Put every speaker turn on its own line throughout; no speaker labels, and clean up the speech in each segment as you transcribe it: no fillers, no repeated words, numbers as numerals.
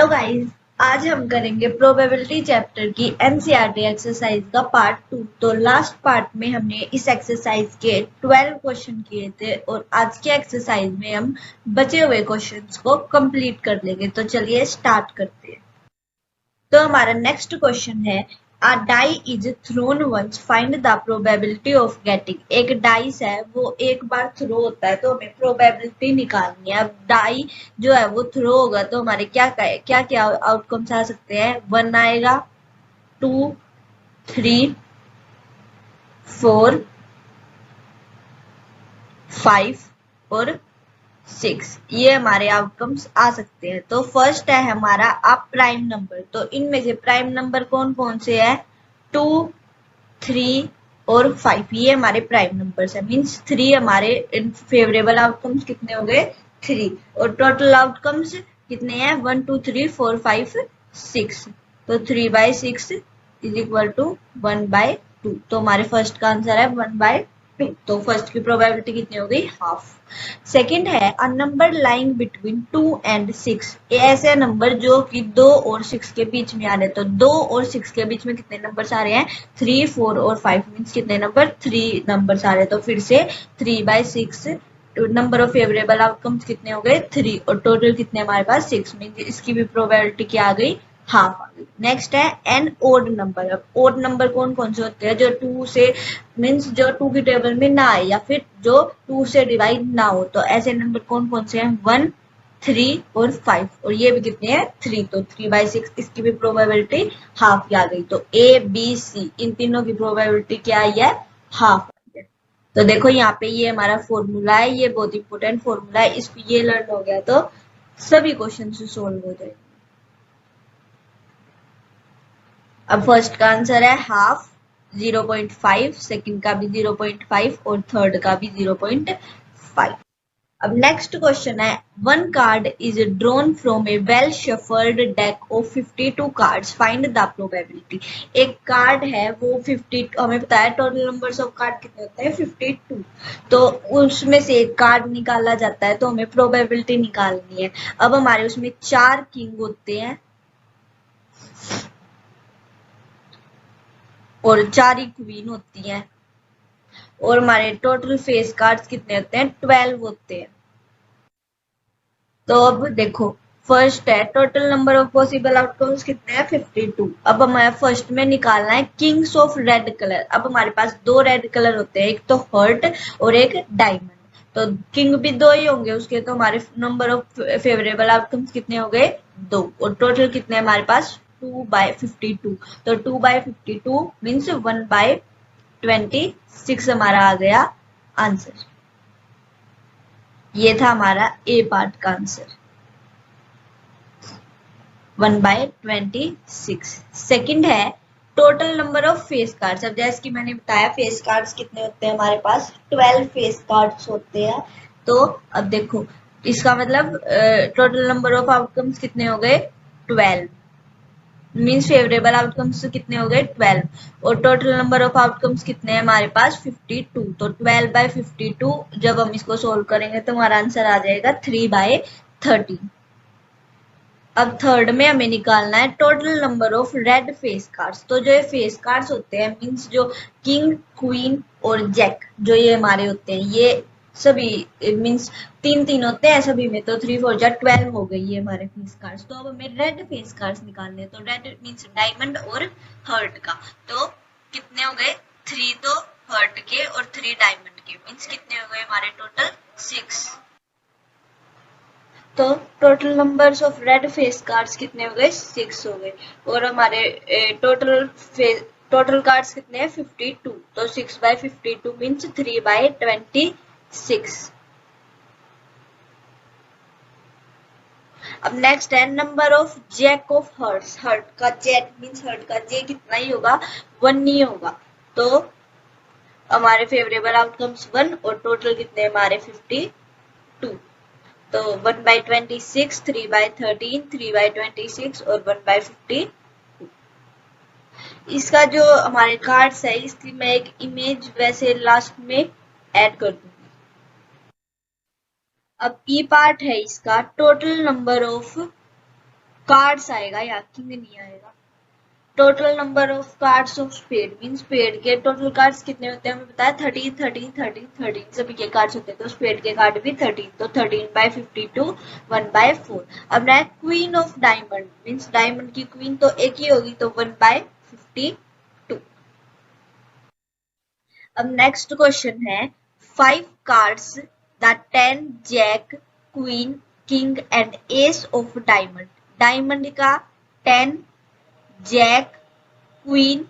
Guys, आज हम करेंगे प्रोबेबिलिटी चैप्टर की एनसीईआरटी एक्सरसाइज का पार्ट 2। तो लास्ट पार्ट में हमने इस एक्सरसाइज के 12 क्वेश्चन किए थे और आज के एक्सरसाइज में हम बचे हुए क्वेश्चंस को कंप्लीट कर लेंगे। तो चलिए स्टार्ट करते हैं। तो हमारा नेक्स्ट क्वेश्चन है, A die is thrown once, find the probability of getting। एक डाइस है, वो एक बार थ्रो होता है तो हमें प्रोबेबिलिटी निकालनी है। अब डाई जो है वो थ्रो होगा तो हमारे क्या क्या आउटकम्स आ सकते हैं। 1 आएगा, 2, 3, 4, 5 और 6, ये हमारे आउटकम्स आ सकते हैं। तो फर्स्ट है हमारा अब प्राइम नंबर। तो इनमें से प्राइम नंबर कौन कौन से है? 2, 3 और 5, ये हमारे प्राइम नंबर्स है। मीन्स 3 हमारे फेवरेबल आउटकम्स कितने हो गए? 3। और टोटल आउटकम्स कितने हैं? 1, 2, 3, 4, 5, 6। तो 3/6 इज इक्वल टू 1/2। तो हमारे फर्स्ट का आंसर है 1/2। तो फर्स्ट की प्रोबेबिलिटी कितनी हो गई? हाफ। सेकंड है a number lying between 2 and 6। ऐसे नंबर जो कि 2 और 6 के बीच में आ रहे हैं। तो 2 और 6 के बीच में कितने नंबर्स आ रहे हैं? 3, 4 और 5। मीन्स कितने नंबर? 3 नंबर्स आ रहे हैं। तो फिर से 3/6 नंबर ऑफ फेवरेबल आउटकम्स कितने हो गए? 3। और टोटल कितने हमारे पास? 6। मीन्स इसकी भी प्रोबेबिलिटी क्या आ गई? हाफ आ गई। नेक्स्ट है एन ओड नंबर। अब ओड नंबर कौन कौन से होते हैं? जो 2 से मीन्स जो 2 की टेबल में ना आए या फिर जो 2 से डिवाइड ना हो। तो ऐसे नंबर कौन कौन से हैं? 1, 3 और 5। और ये भी कितने हैं? 3। तो 3/6 इसकी भी प्रोबेबिलिटी हाफ आ गई। तो ए, बी, सी इन तीनों की प्रोबेबिलिटी क्या आई है? हाफ आई है। तो देखो यहाँ पे ये हमारा फॉर्मूला है, ये बहुत इंपॉर्टेंट फॉर्मूला है। इसको ये लर्न हो गया तो सभी क्वेश्चन सोल्व हो जाएंगे। अब फर्स्ट का आंसर है हाफ 0.5, सेकंड का भी 0.5 और थर्ड का भी 0.5। अब नेक्स्ट क्वेश्चन है one card is drawn from A well shuffled deck of 52 cards, find the probability. एक कार्ड है वो 50, हमें पता है टोटल नंबर्स ऑफ कार्ड कितने होते हैं? 52। तो उसमें से एक कार्ड निकाला जाता है तो हमें प्रोबेबिलिटी निकालनी है। अब हमारे उसमें 4 किंग होते हैं और 4 ही क्वीन होती हैं और हमारे टोटल फेस कार्ड्स कितने होते हैं? 12 होते हैं। तो अब देखो फर्स्ट है total number of possible outcomes कितने हैं? 52। अब हमें फर्स्ट में निकालना है किंग्स ऑफ रेड कलर। अब हमारे पास 2 रेड कलर होते हैं, एक तो हर्ट और एक डायमंड। तो किंग भी 2 ही होंगे उसके, तो हमारे नंबर ऑफ फेवरेबल आउटकम्स कितने हो गए? 2। और टोटल कितने हमारे पास? 2/52। तो 2/52 मीन्स 1/26 हमारा आ गया आंसर। ये था हमारा ए पार्ट का आंसर, 1/26। सेकंड है total number of face cards. अब जैसे कि मैंने बताया फेस कार्ड्स कितने होते हैं हमारे पास? 12 फेस कार्ड्स होते हैं। तो अब देखो इसका मतलब टोटल नंबर ऑफ आउटकम्स कितने हो गए? 12। मीन्स फेवरेबल आउटकम्स कितने हो गए? 12। और टोटल नंबर ऑफ आउटकम्स कितने हैं हमारे पास? 52। तो 12/52 जब हम इसको सोल्व करेंगे तो हमारा आंसर आ जाएगा 3/13। अब थर्ड में हमें निकालना है total number of red face cards. तो जो ये फेस कार्ड्स होते हैं मीन्स जो किंग, क्वीन और जैक जो ये हमारे होते हैं, ये सभी मीन्स 3-3 होते हैं सभी में। तो 3, 4 जा 12 हो गई ये हमारे फेस कार्ड्स। तो अब हमें रेड फेस कार्ड्स निकालने हैं। तो रेड मीन्स डायमंड और हर्ट का। तो कितने हो गए? 3 तो हर्ट के और 3 डायमंड के। मीन्स कितने हो गए हमारे? टोटल 6। तो total numbers of red face cards कितने हो गए? 6 हो गए। और हमारे टोटल कार्ड्स कितने हैं? 52। तो 6/52 मीन्स 3/26। अब नेक्स्ट है number of jack of hearts. Heart का जैक मीन्स हर्ट का जे कितना ही होगा? 1 ही होगा। तो हमारे फेवरेबल आउटकम्स 1 और टोटल कितने हमारे? 52। तो 1/26, 3/13, 3/26 और 1/50। इसका जो हमारे कार्ड्स है इसकी मैं एक इमेज वैसे लास्ट में ऐड कर दूंगी। अब ई पार्ट है इसका टोटल नंबर ऑफ कार्ड्स आएगा या किंग नहीं आएगा। Total number of cards of spade mean spade के टोटल कार्ड्स कितने होते हैं हमें बताया 13 13 13 13 सभी के कार्ड्स होते हैं, तो स्पेड के कार्ड भी 13, तो 13/52 1/4। अब next queen of diamond means diamond की क्वीन तो एक ही होगी, तो 1/52। अब नेक्स्ट क्वेश्चन है 5 cards the 10 jack queen king and ace of diamond. Diamond का 10 जैक क्वीन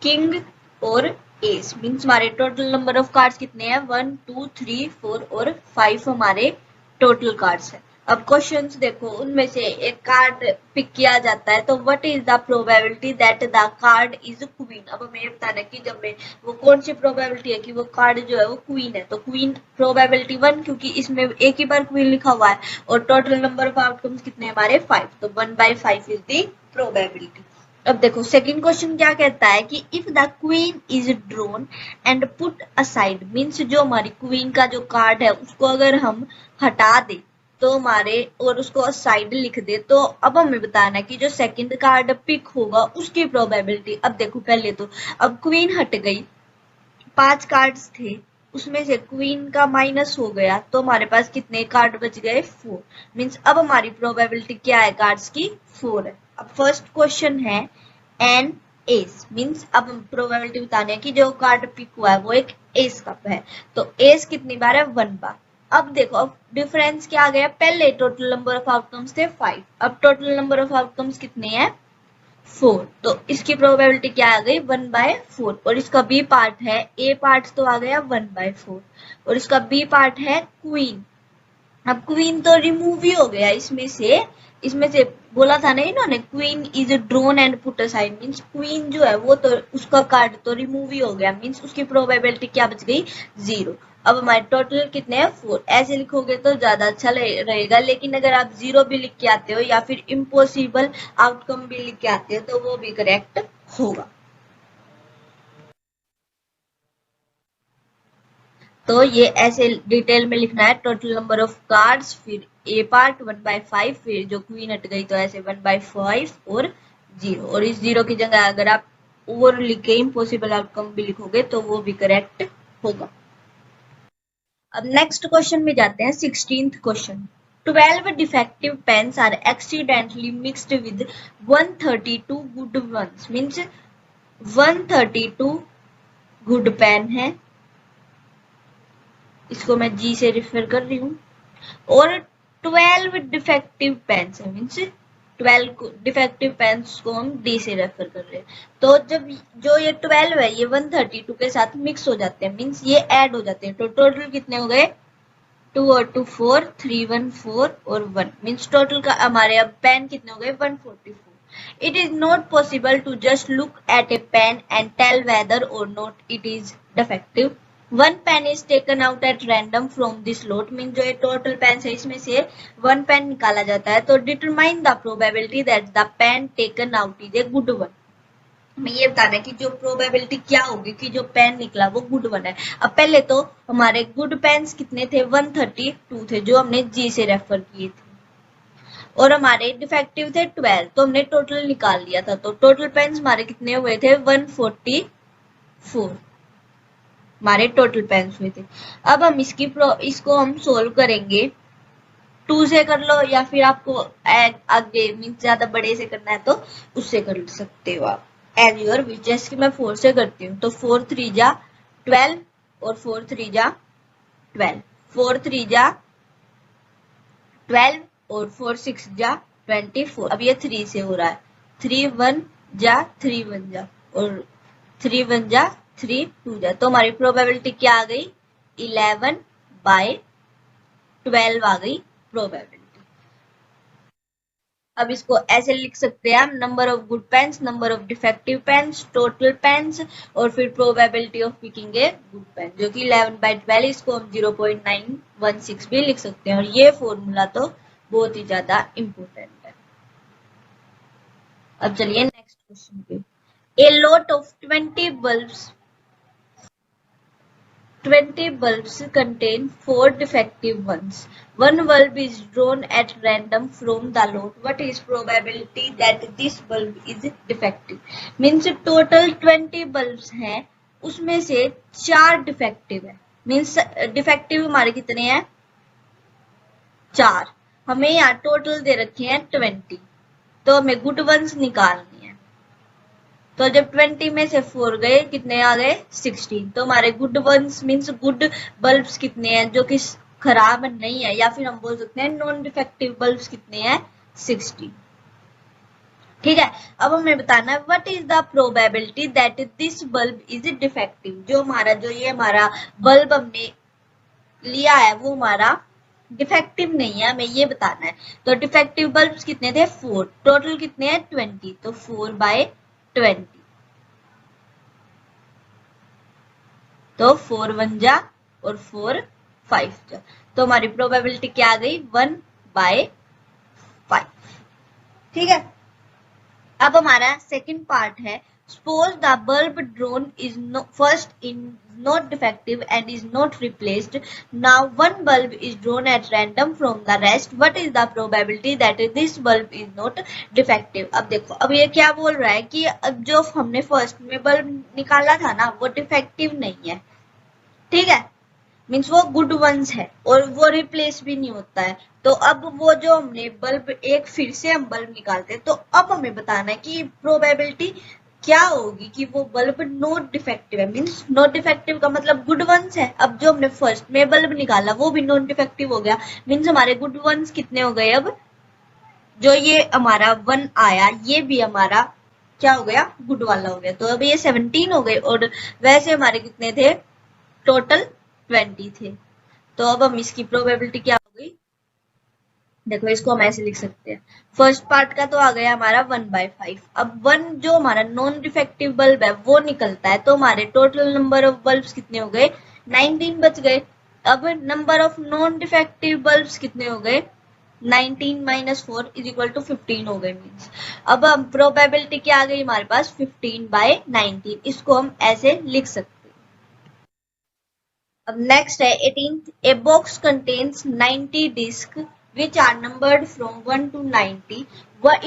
किंग और एस मीन्स हमारे टोटल नंबर ऑफ कार्ड्स कितने हैं 1 2 3 4 और 5 हमारे टोटल कार्ड्स हैं। अब क्वेश्चंस देखो, उनमें से एक कार्ड पिक किया जाता है, तो what is the probability that the card is queen. अब हमें बताना कि जब में वो कौन सी प्रोबेबिलिटी है कि वो कार्ड जो है वो क्वीन है, तो क्वीन प्रोबेबिलिटी 1 क्योंकि इसमें एक ही बार क्वीन लिखा हुआ है, और टोटल नंबर ऑफ आउटकम्स कितने हमारे 5, तो 1/5 इज द प्रोबेबिलिटी। अब देखो सेकंड क्वेश्चन क्या कहता है कि if the queen is drawn and put aside means जो हमारी क्वीन का जो कार्ड है उसको अगर हम हटा दे तो हमारे और उसको साइड लिख दे, तो अब हमें बताना है कि जो सेकंड कार्ड पिक होगा उसकी प्रोबेबिलिटी। अब देखो पहले तो अब क्वीन हट गई, 5 कार्ड्स थे उसमें से क्वीन का माइनस हो गया, तो हमारे पास कितने कार्ड बच गए 4 मीन्स अब हमारी प्रोबेबिलिटी क्या है कार्ड्स की 4 है। अब फर्स्ट क्वेश्चन है एन एस मीन्स अब हम प्रोबेबिलिटी बताने की जो कार्ड पिक हुआ है वो एक एस का है, तो एस कितनी बार है 1 बार। अब देखो अब डिफरेंस क्या आ गया, पहले टोटल नंबर ऑफ आउटकम्स थे 5, अब टोटल नंबर ऑफ आउटकम्स कितने हैं 4, तो इसकी प्रोबेबिलिटी क्या आ गई 1/4। और इसका बी पार्ट है, ए पार्ट तो आ गया 1/4 और इसका बी पार्ट है क्वीन। अब क्वीन तो रिमूव ही हो गया इसमें से बोला था ना इन्होंने queen is drone and put aside means queen जो है वो तो उसका कार्ड तो रिमूव ही हो गया मीन्स उसकी प्रोबेबिलिटी क्या बच गई 0। अब हमारे टोटल कितने हैं 4, ऐसे लिखोगे तो ज्यादा अच्छा रहेगा, लेकिन अगर आप 0 भी लिख के आते हो या फिर इम्पॉसिबल आउटकम भी लिख के आते हो तो वो भी करेक्ट होगा। तो ये ऐसे डिटेल में लिखना है टोटल नंबर ऑफ कार्ड्स, फिर ए पार्ट 1/5, फिर जो क्वीन हट गई तो ऐसे 1/5 और 0, और इस 0 की जगह अगर आप ओवर लिख के इम्पॉसिबल आउटकम भी लिखोगे तो वो भी करेक्ट होगा। अब नेक्स्ट क्वेश्चन में जाते हैं 16th question. 12 defective pens are accidentally mixed with 132 good ones means 132 good pen है, इसको मैं जी से रेफर कर रही हूँ, और 12 डिफेक्टिव पेन्स है मीन्स 12 डिफेक्टिव पेन्स को हम डी से रेफर कर रहे हैं। तो जब जो ये 12 है ये 132 के साथ मिक्स हो जाते हैं मीन्स ये ऐड हो जाते हैं, तो टोटल कितने हो गए 2 और 2 4, 3 1 4 और 1 मीन्स टोटल का हमारे अब पेन कितने हो गए 144। It is not possible to just look at a pen and tell whether or not it is defective. One pen is taken out at random from this lot mean जो ये total pen है इसमें से one pen निकाला जाता है, तो determine the probability that the pen taken out is a good one. हमें ये बताना है कि जो प्रोबेबिलिटी क्या होगी कि जो पेन निकला वो गुड वन है। अब पहले तो हमारे गुड पेन्स कितने थे 132 थे जो हमने जी से रेफर किए थे, और हमारे डिफेक्टिव थे 12, तो हमने टोटल निकाल लिया था, तो टोटल पेन्स हमारे कितने हुए थे 144 हमारे टोटल पेन्स हुए थे। अब हम इसको हम सोल्व करेंगे 2 से कर लो या फिर आपको आगे मीन ज्यादा बड़े से करना है तो उससे कर सकते हो आप एज योर विच। जैसे कि मैं 4 से करती हूँ तो 4 3 जा 12 और 4 3 जा 12, 4 3 जा 12 और 4 6 जा 24। अब ये 3 से हो रहा है, 3 1 जा 3 1 जा और 3 1 जा 3 2 जा, तो हमारी प्रोबेबिलिटी क्या आ गई 11/12 आ गई प्रोबेबिलिटी। अब इसको ऐसे लिख सकते हैं हम number of good pens, number of defective pens, total pens और फिर probability of picking a good pen, जो कि 11/12 इसको हम 0.916 भी लिख सकते हैं, और ये फॉर्मूला तो बहुत ही ज्यादा इंपॉर्टेंट है। अब चलिए नेक्स्ट क्वेश्चन पे। A lot of 20 bulbs 20 bulbs contain 4 defective ones. One bulb is drawn at random from the lot. What is probability that this bulb is defective? Means total 20 bulbs हैं, उसमें से 4 defective है. Means defective हमारे कितने हैं? 4. हमें यहाँ total दे रखे हैं 20, तो हमें गुड वंस निकालनी है. तो जब 20 में से 4 गए, कितने आ गए? 16. तो हमारे good ones means good bulbs कितने हैं जो कि खराब नहीं है, या फिर हम बोल सकते हैं नॉन डिफेक्टिव बल्ब्स कितने हैं? 16. ठीक है. अब हमें बताना है what is the probability that this bulb is defective. जो हमारा बल्ब हमने लिया है वो हमारा डिफेक्टिव नहीं है, हमें ये बताना है. तो डिफेक्टिव बल्ब्स कितने थे? 4. टोटल कितने हैं? 20. तो 4/20. तो 4 1 जा और 4 5 जा. तो हमारी प्रोबेबिलिटी क्या आ गई? 1/5. ठीक है. अब हमारा सेकंड पार्ट है. Suppose the bulb drawn is first in not defective and is not replaced. Now one bulb is drawn at random from the rest. What is the probability that this bulb is not defective? अब देखो, अब ये क्या बोल रहा है कि अब जो हमने फर्स्ट में बल्ब निकाला था ना, वो डिफेक्टिव नहीं है. ठीक है. मीन्स वो गुड वंस है और वो रिप्लेस भी नहीं होता है. तो अब वो जो हमने बल्ब एक फिर से हम बल्ब निकालते हैं, तो अब हमें बताना है कि प्रोबेबिलिटी क्या होगी कि वो बल्ब नॉट डिफेक्टिव है. मीन्स नॉट डिफेक्टिव का मतलब गुड वंस है. अब जो हमने फर्स्ट में बल्ब निकाला वो भी नॉन डिफेक्टिव हो गया. मीन्स हमारे गुड वंस कितने हो गए? अब जो ये हमारा 1 आया, ये भी हमारा क्या हो गया? गुड वाला हो गया. तो अब ये 17 हो गए और वैसे हमारे कितने थे? टोटल 20 थे. तो अब हम इसकी प्रोबेबिलिटी क्या हो गई? देखो, इसको हम ऐसे लिख सकते हैं. फर्स्ट पार्ट का तो आ गया हमारा 1/5. अब 1 जो हमारा नॉन डिफेक्टिव बल्ब है वो निकलता है, तो हमारे टोटल नंबर ऑफ बल्ब्स कितने हो गए? 19 बच गए. अब number of non defective bulbs कितने हो गए? 19 - 4 = 15 हो गए. मीन्स अब हम प्रोबेबिलिटी क्या आ गई हमारे पास? 15/19. इसको हम ऐसे लिख सकते हैं. अब नेक्स्ट है 18th. A box contains 90 discs which are numbered from 1 to 90.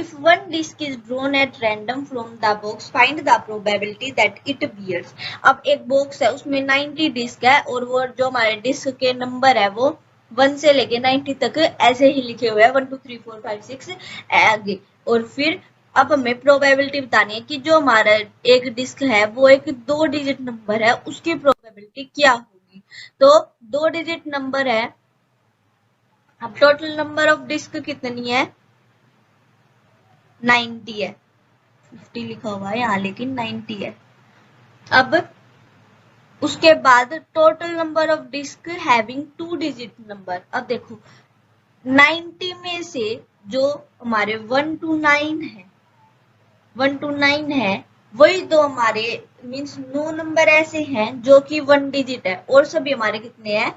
If one disc is drawn at random from the box, find the probability that it bears. अब एक बॉक्स है, उसमें 90 डिस्क है और वो जो हमारे डिस्क के नंबर है वो 1 से लेके 90 तक ऐसे ही लिखे हुए हैं, 1 2 3 4 5 6 आगे. और फिर अब हमें प्रोबेबिलिटी बतानी है कि जो हमारा एक डिस्क है वो एक 2 डिजिट नंबर है, उसकी प्रोबेबिलिटी क्या होगी. तो 2 डिजिट नंबर है. अब टोटल नंबर ऑफ डिस्क कितनी है? 90 है. 50 लिखा हुआ है यहाँ, लेकिन 90 है. अब उसके बाद total number of disc having 2 digit number. अब देखो, 90 में से जो हमारे 1 to 9 है वही दो हमारे मीन्स 9 नंबर ऐसे हैं जो कि 1 डिजिट है और सभी हमारे कितने हैं?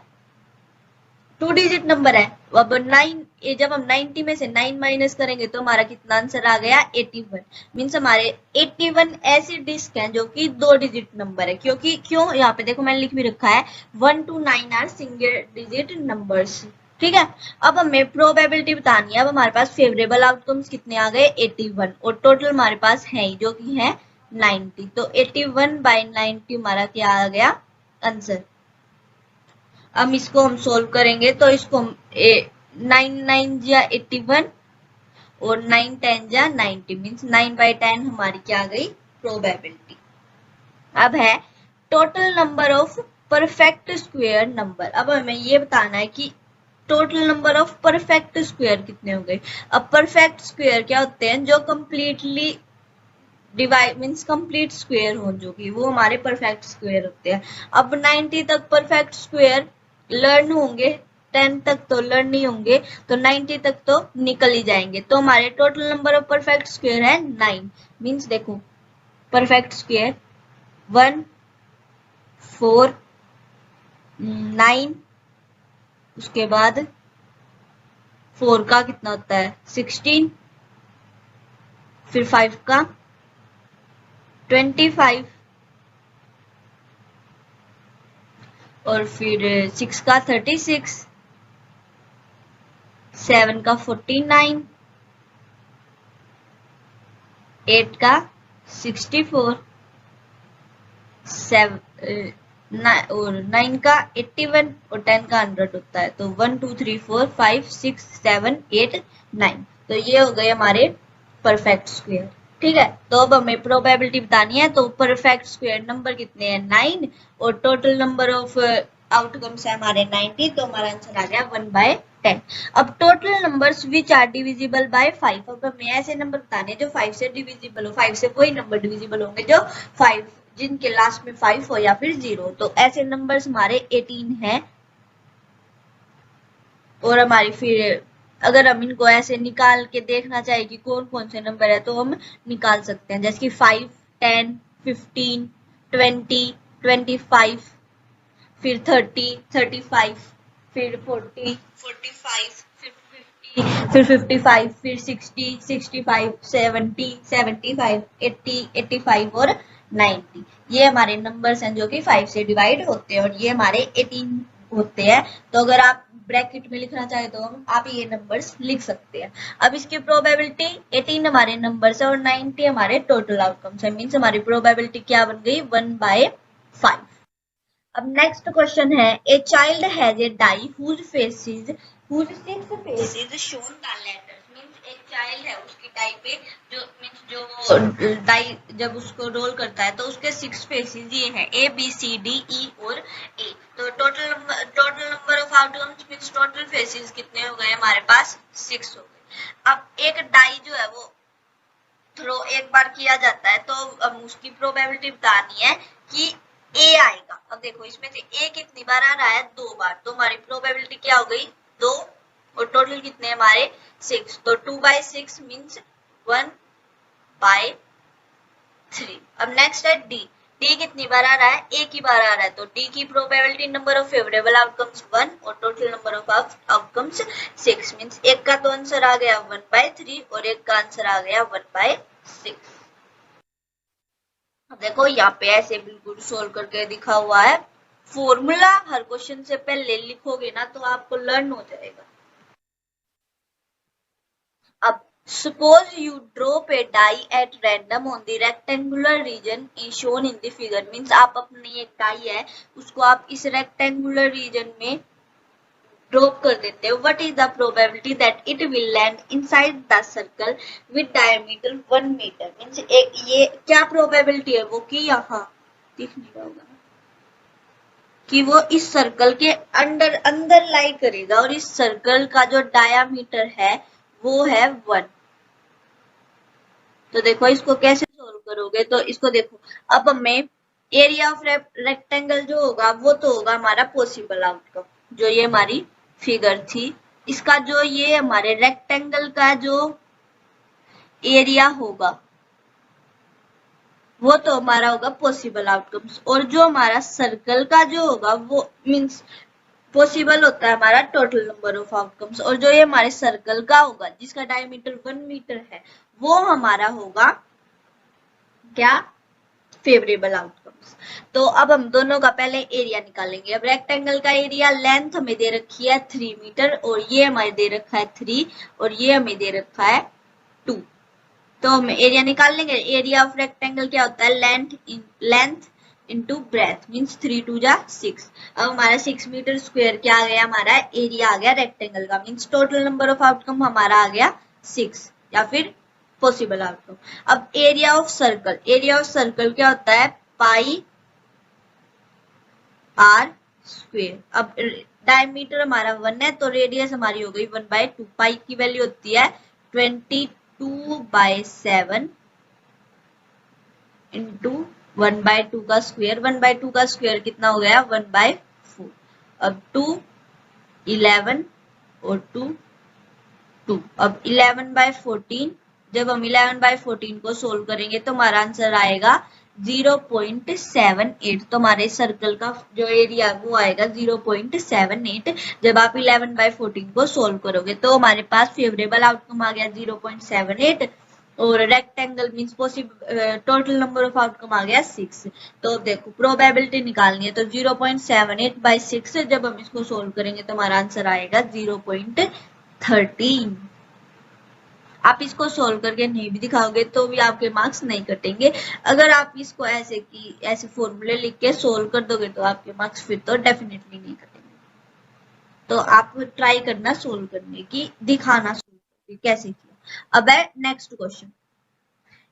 2 डिजिट नंबर है. अब 9 जब हम 90 में से 9 माइनस करेंगे तो हमारा कितना आंसर आ गया? 81. मीन्स हमारे 81 ऐसे डिस्क हैं जो कि 2 डिजिट नंबर है. क्यों यहाँ पे देखो मैंने लिख भी रखा है 1 to 9 are single digit numbers. ठीक है. अब हमें प्रोबेबिलिटी बतानी है. अब हमारे पास फेवरेबल आउटकम्स कितने आ गए? 81. और टोटल हमारे पास है जो कि है 90. तो 81/90 हमारा क्या आ गया? आंसर. अब इसको हम सोल्व करेंगे तो इसको 9 9 जा 81 और 9 10 जा 90. मीन्स 9/10 हमारी क्या आ गई? प्रोबेबिलिटी. अब है total number of perfect square number. अब हमें ये बताना है कि total number of perfect square कितने हो गए. अब परफेक्ट स्क्वायर क्या होते हैं? जो completely divide means complete square हो, जो कि वो हमारे परफेक्ट स्क्वायर होते हैं. अब 90 तक परफेक्ट स्क्वायर लर्न होंगे, 10 तक तो लर्न नहीं होंगे, तो 90 तक तो निकल ही जाएंगे. तो हमारे total number of perfect square है 9. मीन्स देखो, परफेक्ट स्क्वायर 1 4 9, उसके बाद 4 का कितना होता है? 16, फिर 5 का 25 और फिर 6 का 36, 7 का 49, 8 का 64, 9 का 81 और 10 का 100 होता है। तो 1 2 3 4 5 6 7 8 9, तो ये हो गए हमारे परफेक्ट स्क्वायर। ठीक है, तो अब हमें प्रोबेबिलिटी बतानी है। तो परफेक्ट स्क्वायर नंबर कितने हैं 9 और टोटल नंबर ऑफ आउटकम्स है हमारे 90, तो हमारा आंसर आ गया 1/10। अब total numbers which are divisible by 5, अब हमें ऐसे नंबर बताने जो 5 से डिविजिबल हो। 5 से कोई नंबर डिविजिबल होंगे जो 5 जिनके लास्ट में 5 हो या फिर 0, तो ऐसे नंबर्स हमारे 18 हैं। और हमारी फिर अगर हम इनको ऐसे निकाल के देखना चाहे कि कौन कौन से नंबर है तो हम निकाल सकते हैं, जैसे कि 5 10 15 20 25, फिर 30 35, फिर 40 45, फिर 50, फिर 55, फिर 60 65, 70 75, 80 85 और 90। ये हमारे नंबर्स हैं जो कि 5 से डिवाइड होते हैं और ये हमारे 18 होते हैं। तो अगर आप ब्रैकेट में लिखना चाहे तो आप ये नंबर्स लिख सकते हैं। अब इसकी प्रोबेबिलिटी 18 हमारे नंबर्स है और 90 हमारे टोटल आउटकम्स है, मीन्स हमारी प्रोबेबिलिटी क्या बन गई 1/5। अब नेक्स्ट क्वेश्चन है, a child has a die whose 6 faces shown the letters, means एक चाइल्ड है उसकी डाई पे जो मींस जो डाई जब उसको रोल करता है तो उसके 6 फेसेस ये है A B C D E और A। तो total number of outcomes means total faces कितने हो गए हमारे पास 6 हो गए। अब एक डाई जो है वो थ्रो एक बार किया जाता है तो अब उसकी प्रोबेबिलिटी बतानी है कि ए आएगा। अब देखो इसमें से ए कितनी बार आ रहा है 2 बार, तो हमारी प्रोबेबिलिटी क्या हो गई 2 और टोटल कितने हमारे 6, तो 2/6 मींस 1/3। अब नेक्स्ट है डी, डी कितनी बार आ रहा है एक ही बार आ रहा है, तो डी की probability number of favourable outcomes 1 और total number of outcomes 6, means एक का तो आंसर आ गया 1/3 और एक का आंसर आ गया 1/6। देखो यहाँ पे ऐसे बिल्कुल सोल्व करके दिखा हुआ है। फॉर्मूला हर क्वेश्चन से पहले लिखोगे ना तो आपको लर्न हो जाएगा। अब suppose you drop a die at random on the rectangular region is shown in the figure, means आप अपनी एक डाई है उसको आप इस रेक्टेंगुलर रीजन में ड्रॉप कर देते हो। What is the probability that it will land inside the circle with diameter 1 metre, means एक ये क्या प्रोबेबिलिटी है वो कि यहाँ दिख नहीं रहा होगा कि वो इस सर्कल के अंदर लाई करेगा और इस सर्कल का जो डायामीटर है वो है 1। तो देखो इसको कैसे सोल्व करोगे, तो इसको देखो अब हमें एरिया ऑफ रेक्टेंगल जो होगा वो तो होगा हमारा पॉसिबल आउटकम, जो ये हमारी फिगर थी इसका जो ये हमारे रेक्टेंगल का जो एरिया होगा वो तो हमारा होगा पॉसिबल आउटकम्स, और जो हमारा सर्कल का जो होगा वो मींस पॉसिबल होता है हमारा टोटल नंबर ऑफ आउटकम्स, और जो ये हमारे सर्कल का होगा जिसका डायमीटर 1 मीटर है वो हमारा होगा क्या फेवरेबल आउटकम्स। तो अब हम दोनों का पहले एरिया निकालेंगे। अब रेक्टेंगल का एरिया लेंथ हमें दे रखी है 3 मीटर और ये हमें दे रखा है 3 और ये हमें दे रखा है 2, तो हम एरिया निकाल लेंगे। एरिया ऑफ रेक्टेंगल क्या होता है लेंथ इंटू ब्रेथ, मींस 3 2 जा 6। अब हमारा 6 मीटर स्क्वायर क्या आ गया हमारा एरिया आ गया रेक्टेंगल का, means total number of outcome हमारा आ गया 6 या फिर पॉसिबल आउटकम। अब एरिया ऑफ सर्कल क्या होता है पाई आर स्क्वायर। अब डायमीटर हमारा 1 है तो रेडियस हमारी हो गई 1/2। पाई की वैल्यू होती है 22/7 इंटू 1/2 का स्क्वायर। 1/2 का स्क्वायर कितना हो गया 1/4। अब 2 11 और 2 2। अब 11/14, जब हम 11/14 को सोल्व करेंगे तो हमारा आंसर आएगा 0.78। तो हमारे सर्कल का जो एरिया वो आएगा 0.78 जब आप 11/14 को सोल्व करोगे। तो हमारे पास फेवरेबल आउटकम आ गया 0.78 और rectangle means possible total number of outcome आ गया 6। तो देखो प्रोबेबिलिटी निकालनी है तो 0.78/6 जब हम इसको सोल्व करेंगे तो हमारा आंसर आएगा 0.13। आप इसको सोल्व करके नहीं भी दिखाओगे तो भी आपके मार्क्स नहीं कटेंगे। अगर आप इसको ऐसे फॉर्मूले लिख के सोल्व कर दोगे तो आपके मार्क्स फिर तो डेफिनेटली नहीं कटेंगे। तो आप ट्राई करना सोल्व करने की, दिखाना सोल्व करके कैसे किया। अब है next question.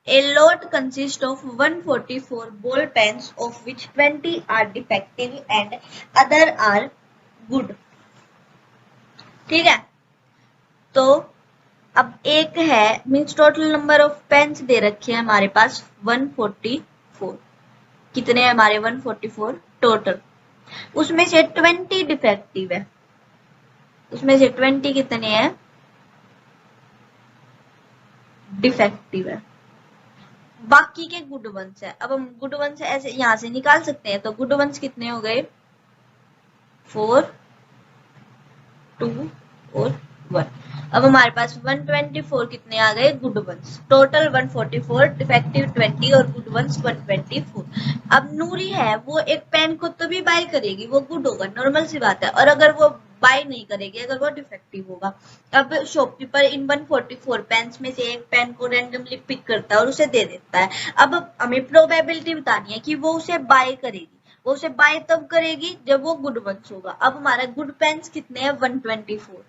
A lot consists of 144 ball pens of which 20 are defective and other are good। ठीक है, तो अब एक है means total number of pens दे रखे हैं हमारे पास 144। कितने हैं हमारे 144 टोटल, उसमें से 20 डिफेक्टिव है। उसमें से 20 कितने हैं डिफेक्टिव है, बाकी के गुड वंस है। अब हम गुड वंस ऐसे यहां से निकाल सकते हैं। तो गुड वंस कितने हो गए 4, 2 और 1। अब हमारे पास 124 कितने आ गए गुड वंस, टोटल 144, डिफेक्टिव 20 और गुड वंस 124। अब नूरी है वो एक पेन को तो भी बाय करेगी, वो गुड होगा, नॉर्मल सी बात है। और अगर वो बाय नहीं करेगी, अगर वो डिफेक्टिव होगा। अब शॉपकीपर इन 144 पेन्स में से एक पेन को रैंडमली पिक करता है और उसे दे देता है। अब हमें प्रोबेबिलिटी बतानी है कि वो उसे बाय करेगी। वो उसे बाय तब करेगी जब वो गुड वंस होगा। अब हमारा गुड पेन्स कितने हैं 124।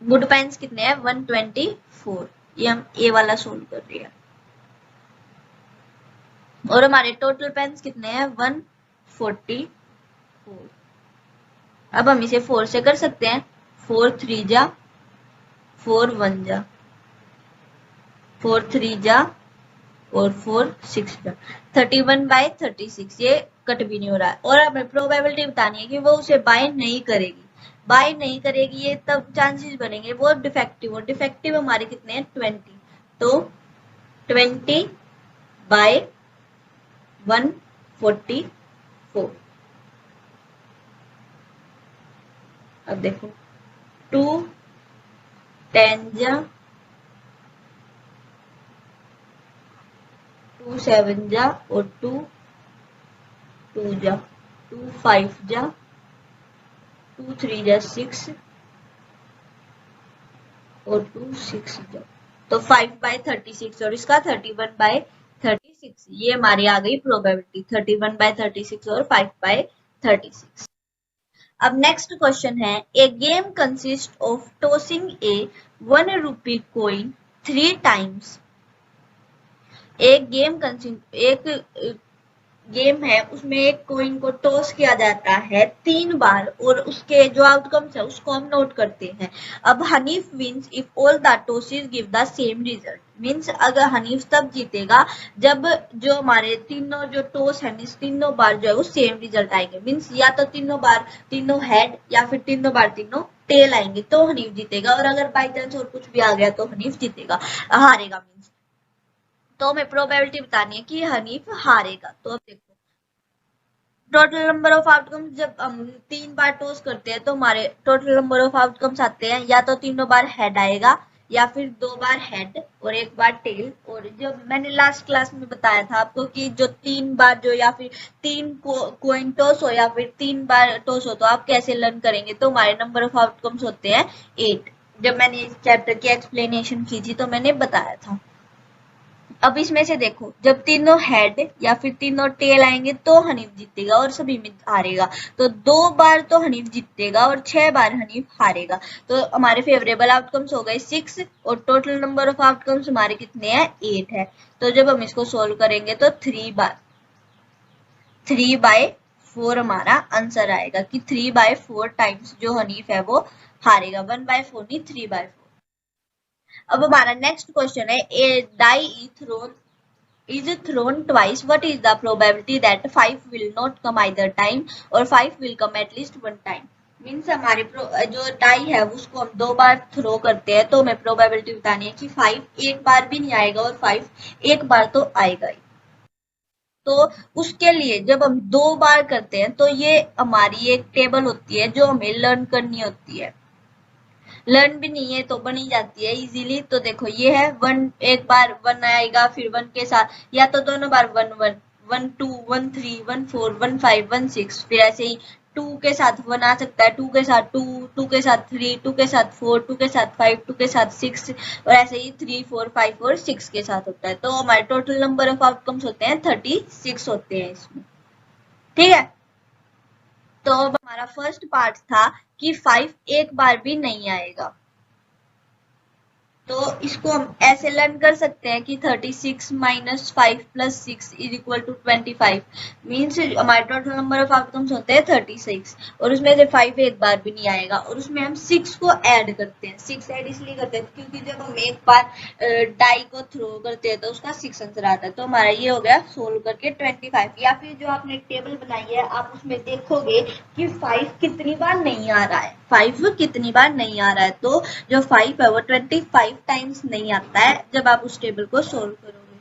गुड पेन्स कितने हैं 124। ये हम ए वाला सोल्व कर रहे हैं। और हमारे टोटल पेन्स कितने हैं 144। अब हम इसे 4 से कर सकते हैं। 4 3 जा 4 1 जा 4 3 जा और 4 6 जा 31/36। ये कट भी नहीं हो रहा है। और हमें प्रोबेबिलिटी बतानी है कि वो उसे बाय नहीं करेगी। बाय नहीं करेगी ये तब चांसेस बनेंगे वो डिफेक्टिव। और डिफेक्टिव हमारे कितने हैं 20। तो 20/144। अब देखो 2 10 जा 2 7 जा और 2 2 जा 2 5 जा 2 3 जा 6 और 2 6 जा। तो 5/36 और इसका 31/36। ये हमारी आ गई प्रोबेबिलिटी 31/36 और 5/36। अब नेक्स्ट क्वेश्चन है a game consist of tossing a 1 rupee coin 3 times। एक गेम है उसमें एक कोइन को टॉस किया जाता है 3 बार और उसके जो आउटकम्स है उसको हम नोट करते हैं। अब Hanif wins if all the tosses give the same result. Means अगर हनीफ तब जीतेगा जब जो हमारे तीनों जो टॉस है मीन्स तीनों बार जो है वो सेम रिजल्ट आएंगे। मीन्स या तो तीनों बार तीनों हेड या फिर तीनों बार तीनों टेल आएंगे तो हनीफ जीतेगा। और अगर बाई चांस और कुछ भी आ गया तो हनीफ जीतेगा हारेगा। मीन्स तो हमें प्रोबेबिलिटी बतानी है कि हनीफ हारेगा। तो अब देखो टोटल नंबर ऑफ आउटकम्स जब हम 3 बार टॉस करते हैं तो हमारे टोटल नंबर ऑफ आउटकम्स आते हैं या तो तीनों बार हेड आएगा या फिर 2 बार हेड और 1 बार टेल। और जब मैंने लास्ट क्लास में बताया था आपको कि जो 3 बार जो या फिर 3 कोइन टॉस हो या फिर 3 बार टॉस हो तो आप कैसे लर्न करेंगे। तो हमारे नंबर ऑफ आउटकम्स होते हैं 8। जब मैंने इस चैप्टर की एक्सप्लेनेशन की थी तो मैंने बताया था। अब इसमें से देखो जब तीनों हेड या फिर तीनों टेल आएंगे तो हनीफ जीतेगा और सभी में हारेगा। तो 2 बार तो हनीफ जीतेगा और 6 बार हनीफ हारेगा। तो हमारे फेवरेबल आउटकम्स हो गए 6 और टोटल नंबर ऑफ आउटकम्स हमारे कितने हैं 8 है। तो जब हम इसको सोल्व करेंगे तो 3/4 हमारा आंसर आएगा कि 3/4 टाइम्स जो हनीफ है वो हारेगा। 1/4 नहीं 3/4। अब हमारा नेक्स्ट क्वेश्चन है ए die is thrown twice, what is the probability that 5 will not come either time or 5 will come at least one time। Means हमारे जो डाई है उसको हम 2 बार थ्रो करते हैं तो हमें प्रोबेबिलिटी बतानी है कि 5 एक बार भी नहीं आएगा और 5 एक बार तो आएगा ही। तो उसके लिए जब हम 2 बार करते हैं तो ये हमारी एक टेबल होती है जो हमें लर्न करनी होती है। लर्न भी नहीं है तो बनी जाती है इजीली। तो देखो ये है 1, एक बार 1 आएगा, फिर 1 के साथ या तो दोनों बार 1 1 1 2 1 3 1 4 1 5 1 6, फिर ऐसे ही 2 के साथ 1 आ सकता है, 2 के साथ 2, 2 के साथ 3, 2 के साथ 4, 2 के साथ 5, 2 के साथ 6 और ऐसे ही 3 4 5 और 6 के साथ होता है। तो हमारे टोटल नंबर ऑफ आउटकम्स होते हैं 36 होते हैं इसमें। ठीक है, तो अब हमारा फर्स्ट पार्ट था कि 5 एक बार भी नहीं आएगा। तो इसको हम ऐसे लर्न कर सकते हैं कि 36 minus 5 plus 6 is equal to 25। Means हमारे टोटल नंबर ऑफ आउटकम्स होते हैं 36 और उसमें से 5 एक बार भी नहीं आएगा और उसमें हम 6 को ऐड करते हैं। 6 ऐड इसलिए करते हैं क्योंकि जब हम एक बार डाई को थ्रो करते हैं तो उसका 6 आंसर आता है। तो हमारा ये हो गया सोल्व करके 25। या फिर जो आपने टेबल बनाई है आप उसमें देखोगे कि 5 कितनी बार नहीं आ रहा है, 5 कितनी बार नहीं आ रहा है। तो जो 5 है वो 25 टाइम्स नहीं आता है जब आप उस टेबल को सोल्व करोगे।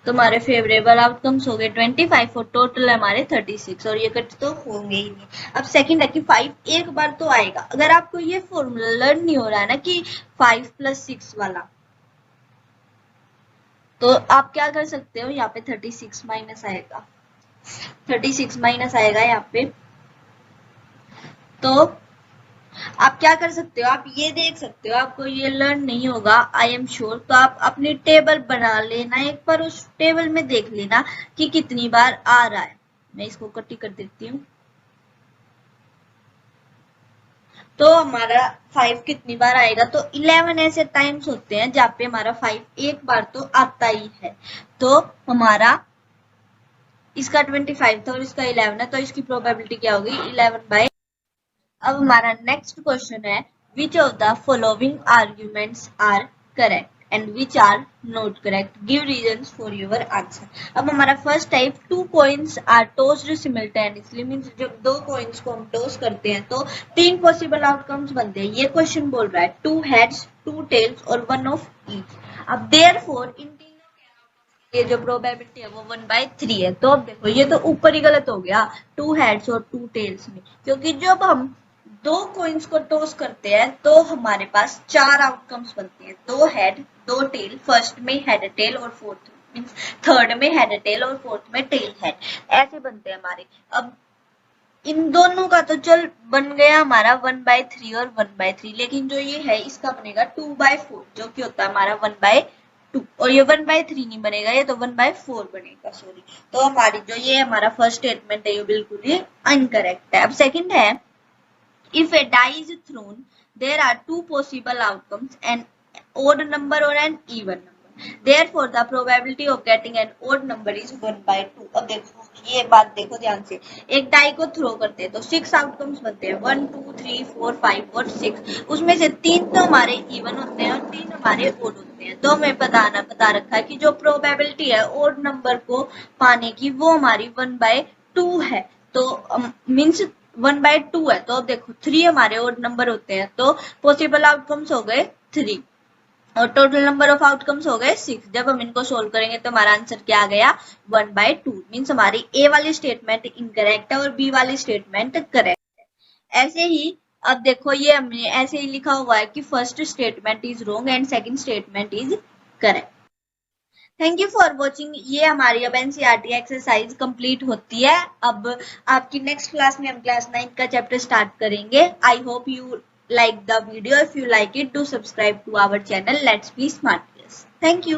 तो हमारे फेवरेबल आउटकम्स हो गए 25 और टोटल हमारे 36 और ये कट तो होंगे ही नहीं। अब सेकंड है कि 5 एक बार तो आएगा। अगर आपको ये फॉर्मूला लर्न नहीं हो रहा है ना कि 5 + 6 वाला, तो आप क्या कर सकते हो, यहाँ पे 36 माइनस आएगा, 36 माइनस आएगा यहाँ पे। तो आप क्या कर सकते हो, आप ये देख सकते हो, आपको ये लर्न नहीं होगा आई एम श्योर, तो आप अपनी टेबल बना लेना, एक बार उस टेबल में देख लेना कि कितनी बार आ रहा है। मैं इसको कटी कर देती हूँ। तो हमारा 5 कितनी बार आएगा, तो 11 ऐसे टाइम्स होते हैं जहाँ पे हमारा 5 एक बार तो आता ही है। तो हमारा इसका 25 था और इसका 11 है, तो इसकी प्रोबेबिलिटी क्या होगी 11/। अब हमारा नेक्स्ट क्वेश्चन है which of the following arguments are correct and which are not correct, give reasons for your answer. अब हमारा first type 2 coins are tossed simultaneously, means जब 2 कॉइन्स को हम टॉस करते हैं तो 3 पॉसिबल आउटकम्स बनते हैं। ये क्वेश्चन बोल रहा है 2 हेड्स 2 टेल्स और 1 ऑफ ईच। अब देयरफॉर इन ये जो प्रोबेबिलिटी है वो 1/3 है। तो अब देखो ये तो ऊपर ही गलत हो गया 2 हेड्स और 2 टेल्स में, क्योंकि जब हम 2 कॉइन्स को टॉस करते हैं तो हमारे पास 4 आउटकम्स बनते हैं, 2 हेड 2 टेल, फर्स्ट में हेड टेल और फोर्थ मींस थर्ड में हेड टेल और फोर्थ में टेल हेड, ऐसे बनते हैं हमारे। अब इन दोनों का तो चल बन गया हमारा 1/3 और 1/3, लेकिन जो ये है इसका बनेगा 2/4 जो कि होता है हमारा 1/2 और ये 1/3 नहीं बनेगा, ये तो 1/4 बनेगा, सॉरी। तो हमारी जो ये हमारा फर्स्ट स्टेटमेंट है ये बिल्कुल ही इनकरेक्ट है। अब सेकंड है if a die is thrown there are 2 possible outcomes, an odd number or an even number, therefore the probability of getting an odd number is 1/2। अब देखो ये बात देखो ध्यान से, एक डाई को थ्रो करते हैं तो 6 आउटकम्स बनते हैं 1 2 3 4 5 और 6, उसमें से 3 तो हमारे इवन होते हैं और 3 हमारे ओड होते हैं। तो हमें बता रखा है कि जो प्रोबेबिलिटी है ओड नंबर को पाने की वो हमारी 1/2 है। तो मीन्स 1/2 है। तो अब देखो 3 हमारे ओड नंबर होते हैं, तो पॉसिबल आउटकम्स हो गए 3 और टोटल नंबर ऑफ आउटकम्स हो गए 6। जब हम इनको सोल्व करेंगे तो हमारा आंसर क्या आ गया 1/2। मीन्स हमारी ए वाली स्टेटमेंट इनकरेक्ट है और बी वाली स्टेटमेंट करेक्ट है। ऐसे ही अब देखो ये हमने ऐसे ही लिखा हुआ है कि first statement is wrong and second statement is correct. Thank you for watching. ये हमारी अब एनसीईआरटी एक्सरसाइज कंप्लीट होती है। अब आपकी नेक्स्ट क्लास में हम क्लास 9 का चैप्टर स्टार्ट करेंगे। I hope you like the video. If you like it, do subscribe to our channel. Let's be smart. Thank you.